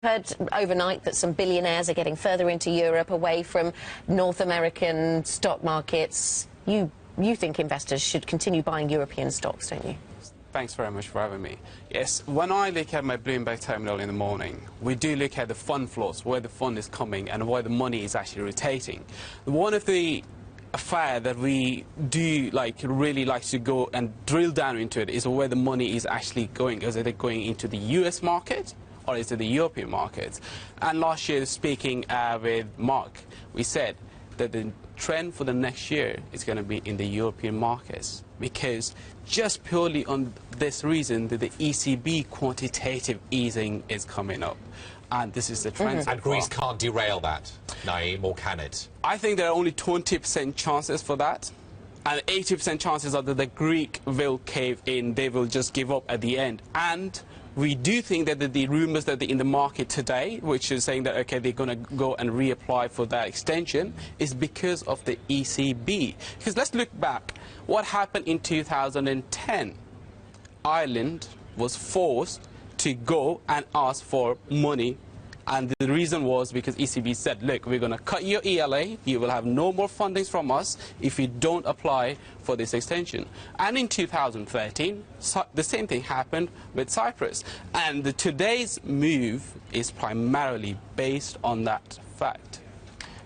Heard overnight that some billionaires are getting further into Europe, away from North American stock markets. You think investors should continue buying European stocks, don't you? Thanks very much for having me. Yes, when I look at my Bloomberg terminal in the morning, we do look at the fund flows, where the fund is coming and where the money is actually rotating. One of the affair that we do really like to go and drill down into it is where the money is actually going. Is it going into the US market? Or is it the European markets? And last year, speaking with Mark, we said that the trend for the next year is going to be in the European markets, because just purely on this reason that the ECB quantitative easing is coming up. And this is the trend. And Greece can't derail that, Naeem, or can it? I think there are only 20% chances for that. And 80% chances are that the Greek will cave in, they will just give up at the end. And we do think that the rumours that are in the market today, which is saying that, okay, they're going to go and reapply for that extension, is because of the ECB. Because let's look back. What happened in 2010? Ireland was forced to go and ask for money. And the reason was because ECB said, look, we're going to cut your ELA. You will have no more fundings from us if you don't apply for this extension. And in 2013, the same thing happened with Cyprus. And today's move is primarily based on that fact.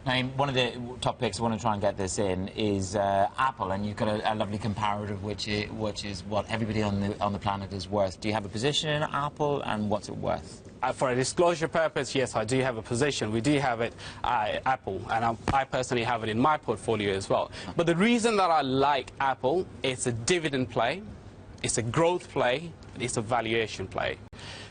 Now, one of the topics I want to try and get this in is Apple, and you've got a lovely comparative, which is what everybody on the planet is worth. Do you have a position in Apple, and what's it worth? For a disclosure purpose, yes, I do have a position. We do have it, Apple, and I personally have it in my portfolio as well. But the reason that I like Apple, it's a dividend play, it's a growth play, it's a valuation play.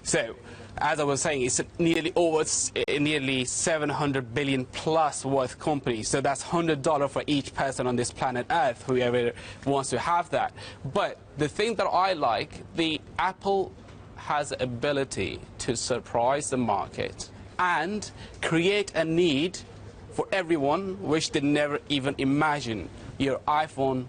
So, as I was saying, it's nearly 700 billion plus worth company. So that's $100 for each person on this planet Earth, whoever wants to have that. But the thing that I like, the Apple has the ability to surprise the market and create a need for everyone which they never even imagined. Your iPhone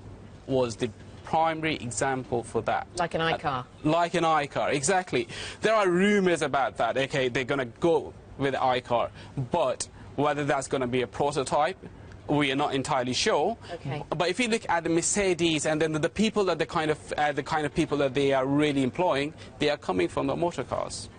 was the primary example for that. Like an iCar. Like an iCar, exactly. There are rumors about that. Okay, they're going to go with iCar, but whether that's going to be a prototype, we are not entirely sure. Okay. But if you look at the Mercedes and then the people that the kind of people that they are really employing, they are coming from the motor cars.